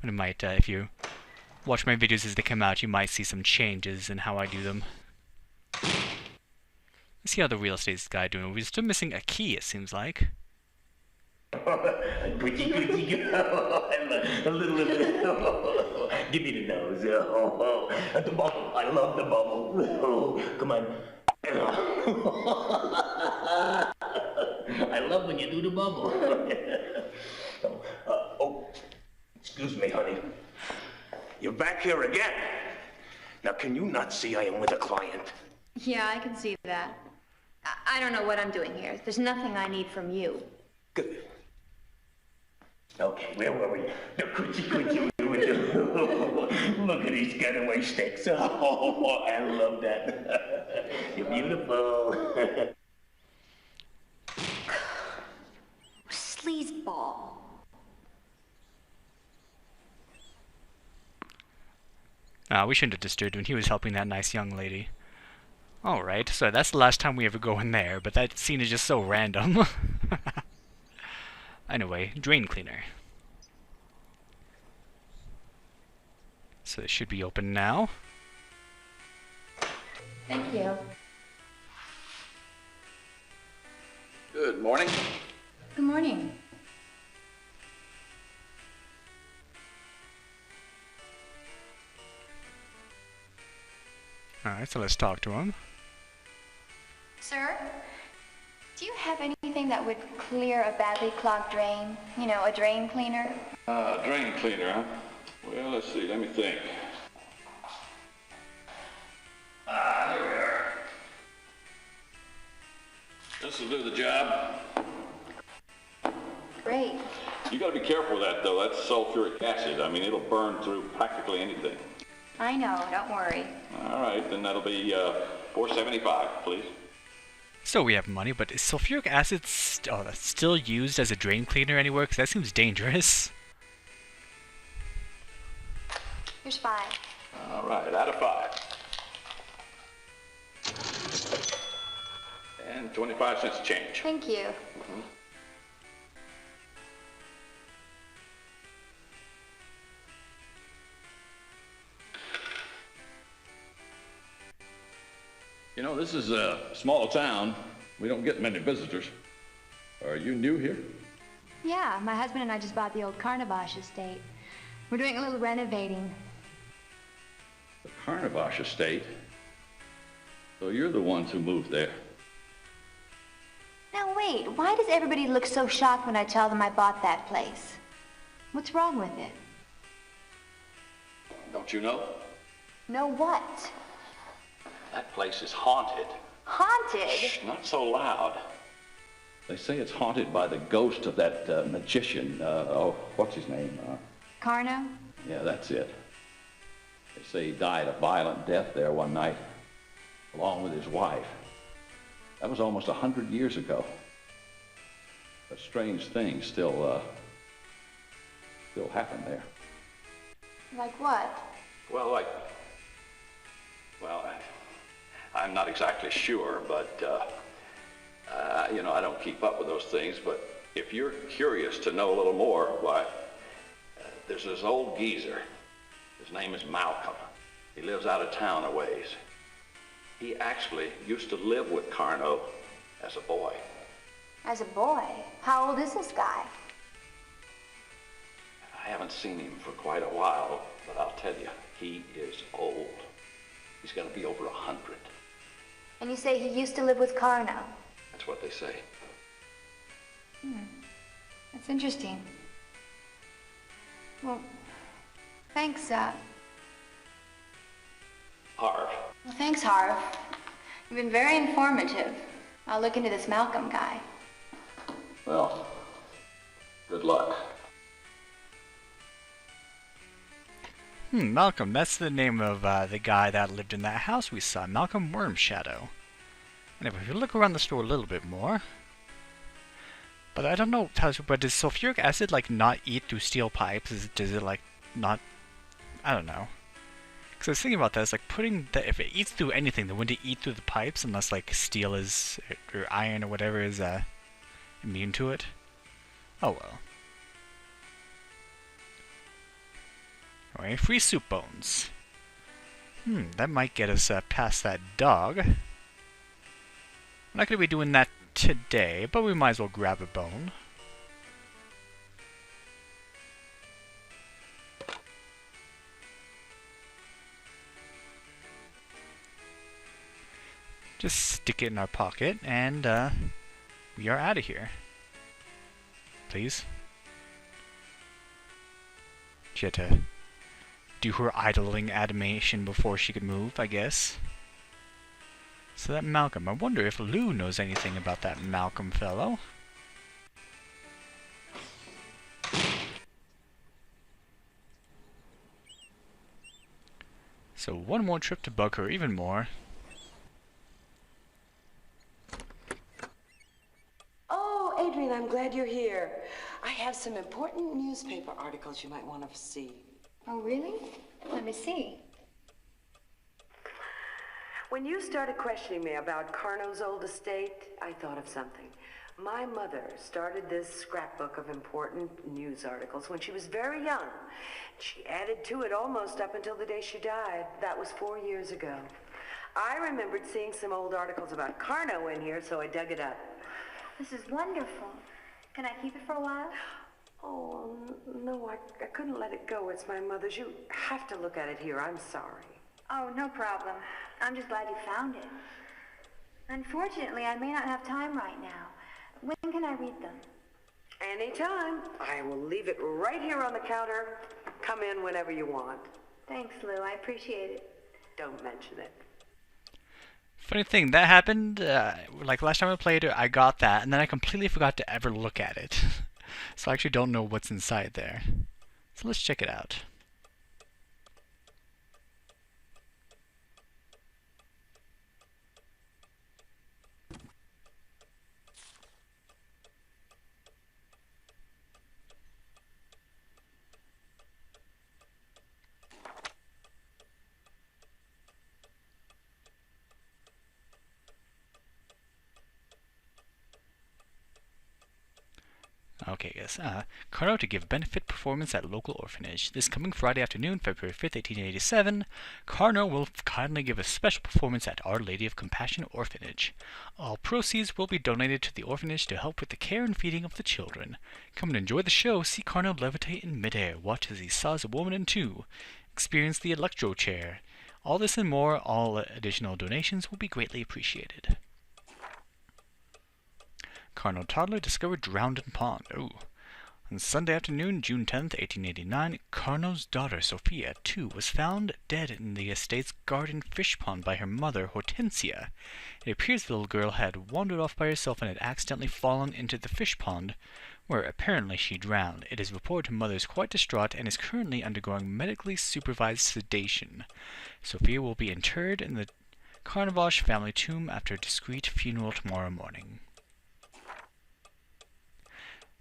And it might, if you watch my videos as they come out, you might see some changes in how I do them. Let's see how the real estate guy doing. We're still missing a key, it seems like. Gucci, Gucci, a little, give me the nose. The bubble, I love the bubble. Come on. I love when you do the bubble. Oh, excuse me, honey. You're back here again. Now, can you not see I am with a client? Yeah, I can see that. I don't know what I'm doing here. There's nothing I need from you. Good. Okay, where were we? The coochie coochie. Look at these getaway sticks. Oh, I love that. You're beautiful. Sleazeball. We shouldn't have disturbed him. He was helping that nice young lady. Alright, so that's the last time we ever go in there, but that scene is just so random. Anyway, drain cleaner. So it should be open now. Thank you. Good morning. Good morning. Alright, so let's talk to him. Sir, do you have anything that would clear a badly clogged drain? You know, a drain cleaner? Drain cleaner, huh? Well, let's see, let me think. Here we are. This'll do the job. Great. You gotta be careful with that, though. That's sulfuric acid. I mean, it'll burn through practically anything. I know, don't worry. All right, then that'll be $4.75, please. So we have money, but is sulfuric acid still used as a drain cleaner anywhere? Because that seems dangerous. Here's 5. All right, out of 5. And 25 cents change. Thank you. You know, this is a small town. We don't get many visitors. Are you new here? Yeah, my husband and I just bought the old Carnavash estate. We're doing a little renovating. The Carnavash estate? So you're the ones who moved there. Now wait, why does everybody look so shocked when I tell them I bought that place? What's wrong with it? Don't you know? Know what? That place is haunted. Haunted? Shh, not so loud. They say it's haunted by the ghost of that magician. What's his name? Carno? Yeah, that's it. They say he died a violent death there one night, along with his wife. That was almost 100 years ago. But strange things still happen there. Like what? Well, I'm not exactly sure, but, you know, I don't keep up with those things, but if you're curious to know a little more, why, there's this old geezer. His name is Malcolm. He lives out of town a ways. He actually used to live with Carno as a boy. As a boy? How old is this guy? I haven't seen him for quite a while, but I'll tell you, he is old. He's going to be over 100. And you say he used to live with Carno? That's what they say. That's interesting. Well, thanks, Harv. Well, thanks, Harv. You've been very informative. I'll look into this Malcolm guy. Well, good luck. Malcolm, that's the name of the guy that lived in that house we saw, Malcolm Wormshadow. And if you look around the store a little bit more, but I don't know, but does sulfuric acid, like, not eat through steel pipes? Does it, like, not, I don't know. Because I was thinking about that, it's like putting, if it eats through anything, then wouldn't it eat through the pipes unless, like, steel is, or iron or whatever is immune to it? Oh well. Anyway, free soup bones. That might get us past that dog. I'm not going to be doing that today, but we might as well grab a bone. Just stick it in our pocket, and we are out of here. Please. She had to do her idling animation before she could move, I guess. So that Malcolm, I wonder if Lou knows anything about that Malcolm fellow. So one more trip to bug her even more. Oh, Adrian, I'm glad you're here. I have some important newspaper articles you might want to see. Oh, really? Let me see. When you started questioning me about Carno's old estate, I thought of something. My mother started this scrapbook of important news articles when she was very young. She added to it almost up until the day she died. That was 4 years ago. I remembered seeing some old articles about Carno in here, so I dug it up. This is wonderful. Can I keep it for a while? Oh, no, I couldn't let it go. It's my mother's. You have to look at it here. I'm sorry. Oh, no problem. I'm just glad you found it. Unfortunately, I may not have time right now. When can I read them? Anytime. I will leave it right here on the counter. Come in whenever you want. Thanks, Lou. I appreciate it. Don't mention it. Funny thing, that happened, like last time I played it, I got that, and then I completely forgot to ever look at it. So I actually don't know what's inside there. So let's check it out. Okay, yes. Carno to give benefit performance at local orphanage. This coming Friday afternoon, February 5th, 1887, Carno will kindly give a special performance at Our Lady of Compassion Orphanage. All proceeds will be donated to the orphanage to help with the care and feeding of the children. Come and enjoy the show. See Carno levitate in midair. Watch as he saws a woman in two. Experience the electro chair. All this and more, all additional donations will be greatly appreciated. Carno toddler discovered drowned in pond. Ooh. On Sunday afternoon, June 10th, 1889, Carno's daughter, Sophia, too, was found dead in the estate's garden fish pond by her mother, Hortensia. It appears the little girl had wandered off by herself and had accidentally fallen into the fish pond, where apparently she drowned. It is reported her mother is quite distraught and is currently undergoing medically supervised sedation. Sophia will be interred in the Carnavash family tomb after a discreet funeral tomorrow morning.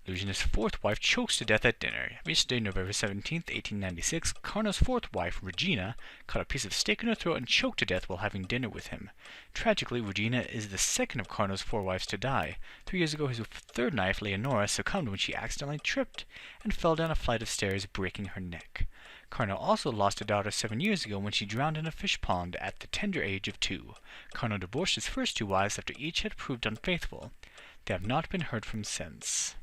Illusionist's fourth wife chokes to death at dinner. Yesterday, November 17th, 1896, Carno's fourth wife, Regina, caught a piece of steak in her throat and choked to death while having dinner with him. Tragically, Regina is the second of Carno's 4 wives to die. 3 years ago, his third wife, Leonora, succumbed when she accidentally tripped and fell down a flight of stairs, breaking her neck. Carno also lost a daughter 7 years ago when she drowned in a fish pond at the tender age of 2. Carno divorced his first 2 wives after each had proved unfaithful. They have not been heard from since.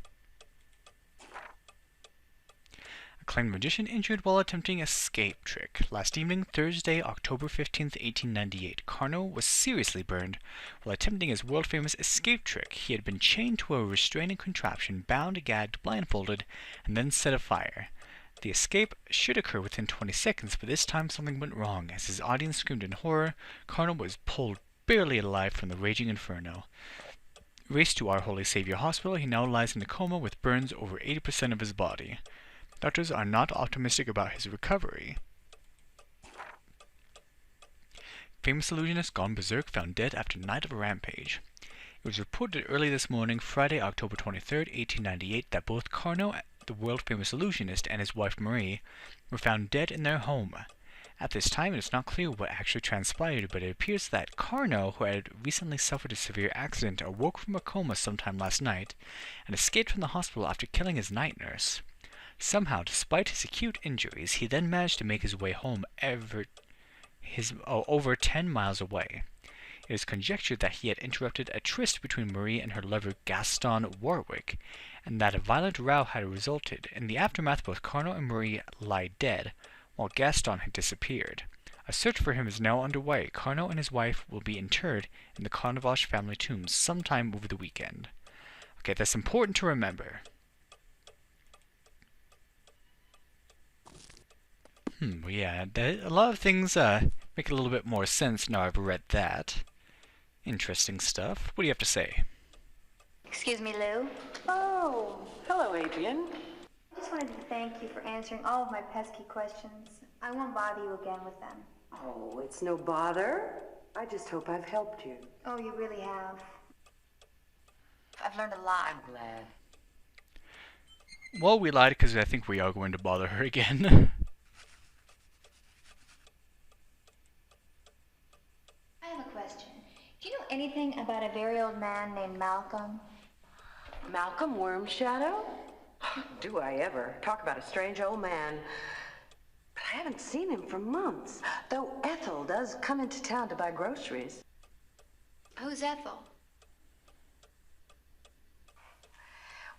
Acclaimed magician injured while attempting escape trick. Last evening, Thursday, October 15th, 1898, Carno was seriously burned while attempting his world-famous escape trick. He had been chained to a restraining contraption, bound, gagged, blindfolded, and then set afire. The escape should occur within 20 seconds, but this time something went wrong. As his audience screamed in horror, Carno was pulled barely alive from the raging inferno. Raced to Our Holy Savior Hospital, he now lies in a coma with burns over 80% of his body. Doctors are not optimistic about his recovery. Famous illusionist gone berserk found dead after night of a rampage. It was reported early this morning, Friday, October 23rd, 1898, that both Carno, the world-famous illusionist, and his wife Marie were found dead in their home. At this time, it is not clear what actually transpired, but it appears that Carno, who had recently suffered a severe accident, awoke from a coma sometime last night and escaped from the hospital after killing his night nurse. Somehow, despite his acute injuries, he then managed to make his way home over 10 miles away. It is conjectured that he had interrupted a tryst between Marie and her lover Gaston Warwick, and that a violent row had resulted. In the aftermath, both Carnot and Marie lie dead, while Gaston had disappeared. A search for him is now underway. Carnot and his wife will be interred in the Carnavache family tombs sometime over the weekend. Okay, that's important to remember. Well, yeah, a lot of things make a little bit more sense now I've read that. Interesting stuff. What do you have to say? Excuse me, Lou. Oh, hello, Adrian. I just wanted to thank you for answering all of my pesky questions. I won't bother you again with them. Oh, it's no bother. I just hope I've helped you. Oh, you really have. I've learned a lot. I'm glad. Well, we lied because I think we are going to bother her again. I have a question. Do you know anything about a very old man named Malcolm? Malcolm Wormshadow? Do I ever. Talk about a strange old man. But I haven't seen him for months. Though Ethel does come into town to buy groceries. Who's Ethel?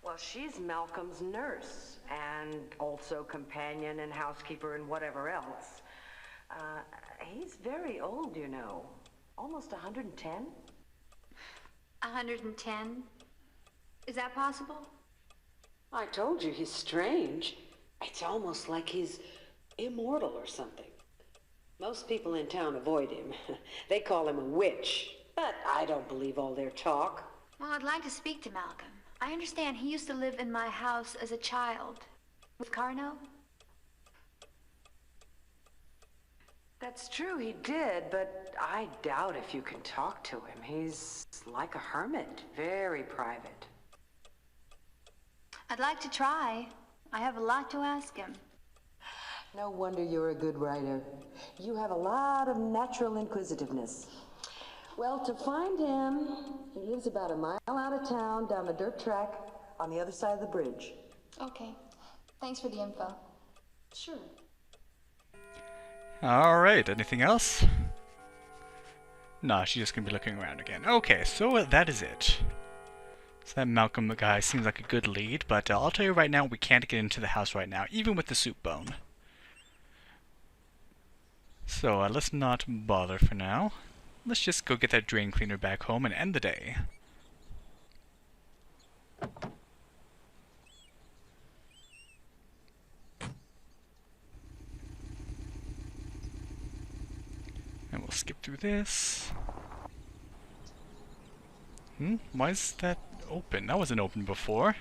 Well, she's Malcolm's nurse, and also companion and housekeeper and whatever else. He's very old, you know. Almost 110. 110? Is that possible? I told you he's strange. It's almost like he's immortal or something. Most people in town avoid him. They call him a witch, but I don't believe all their talk. Well, I'd like to speak to Malcolm. I understand he used to live in my house as a child. With Carnot? That's true, he did, but I doubt if you can talk to him. He's like a hermit, very private. I'd like to try. I have a lot to ask him. No wonder you're a good writer. You have a lot of natural inquisitiveness. Well, to find him, he lives about a mile out of town, down the dirt track, on the other side of the bridge. Okay. Thanks for the info. Sure. Alright, anything else? Nah, she's just gonna be looking around again. Okay, so that is it. So that Malcolm the guy seems like a good lead, but I'll tell you right now, we can't get into the house right now, even with the soup bone. So let's not bother for now. Let's just go get that drain cleaner back home and end the day. And we'll skip through this. Why is that open? That wasn't open before.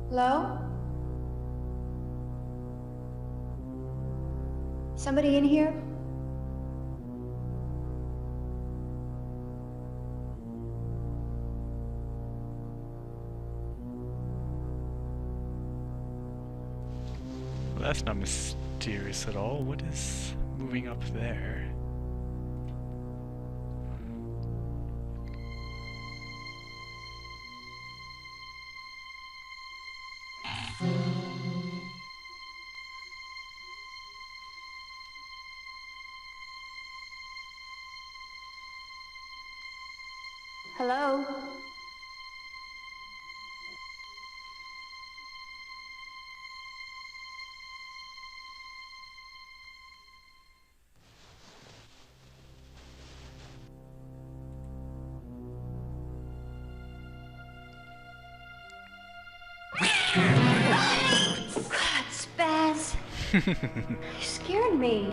Hello? Somebody in here? Well, that's not mysterious at all. What is moving up there? Hello? God, Spaz. You scared me.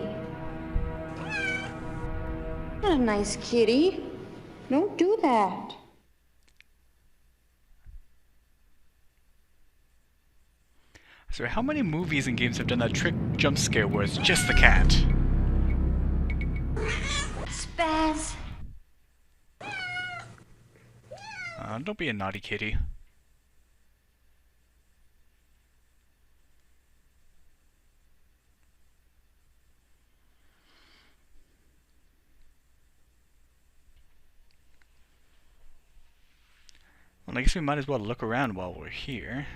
Not a nice kitty. Don't do that. So how many movies and games have done that trick jump scare where it's just the cat? Spaz. Don't be a naughty kitty. Well, I guess we might as well look around while we're here.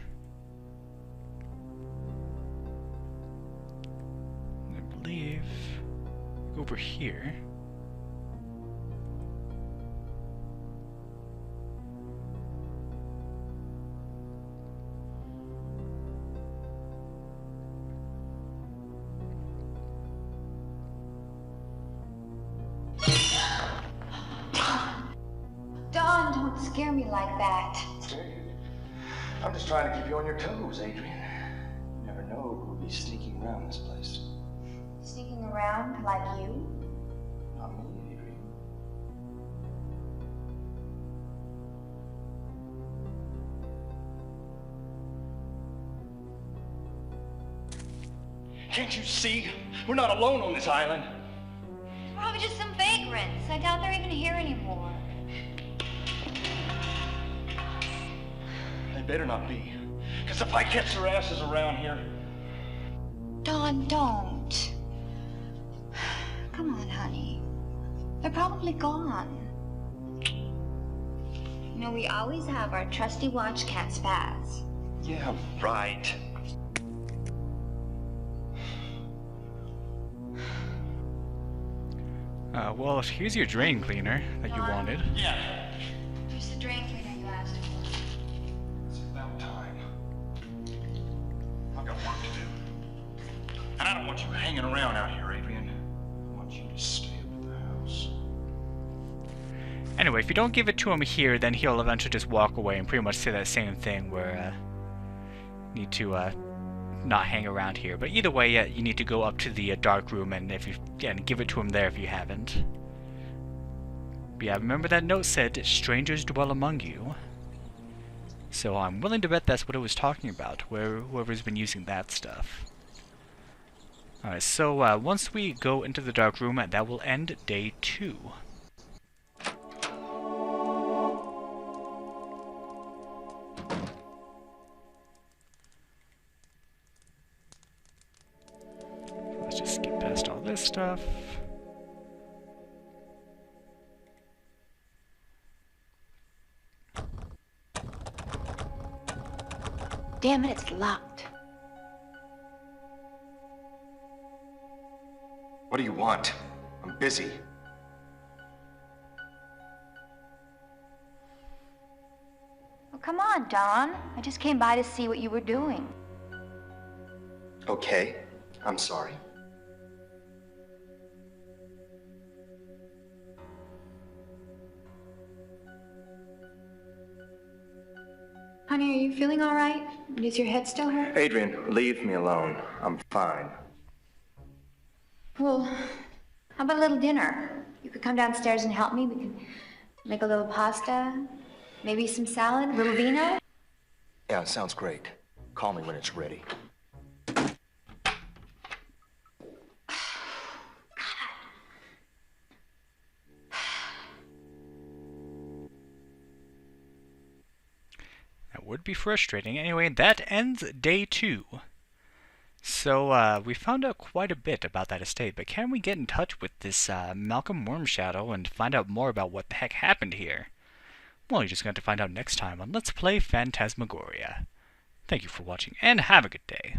I believe... over here. Don, don't scare me like that. I'm just trying to keep you on your toes, Adrian. You never know who'll be sneaking around this place. Sneaking around like you? Not me, Adrian. Can't you see? We're not alone on this island. Probably just some vagrants. I doubt they're even here anymore. They better not be. Because if I catch their asses around here... Don, don't. Come on, honey. They're probably gone. You know, we always have our trusty watch cat, Spaz. Yeah, right. Well, here's your drain cleaner that you wanted. Yeah. Here's the drain cleaner you asked for. It's about time. I've got work to do. And I don't want you hanging around out here, Adrian. I want you to stay up at the house. Anyway, if you don't give it to him here, then he'll eventually just walk away and pretty much say that same thing where, need to, not hang around here. But either way, you need to go up to the dark room and and give it to him there if you haven't. But yeah, remember that note said, strangers dwell among you. So I'm willing to bet that's what it was talking about, whoever's been using that stuff. Alright, so once we go into the dark room, that will end day 2. Let's just skip past all this stuff. Damn it, it's locked. What do you want? I'm busy. Well, come on, Don. I just came by to see what you were doing. Okay, I'm sorry. Honey, are you feeling all right? Does your head still hurt? Adrian, leave me alone. I'm fine. Well, how about a little dinner? You could come downstairs and help me. We can make a little pasta, maybe some salad, a little vino. Yeah, it sounds great. Call me when it's ready. That would be frustrating. Anyway, that ends day 2. So, we found out quite a bit about that estate, but can we get in touch with this Malcolm Wormshadow and find out more about what the heck happened here? Well, you're just going to find out next time on Let's Play Phantasmagoria. Thank you for watching, and have a good day.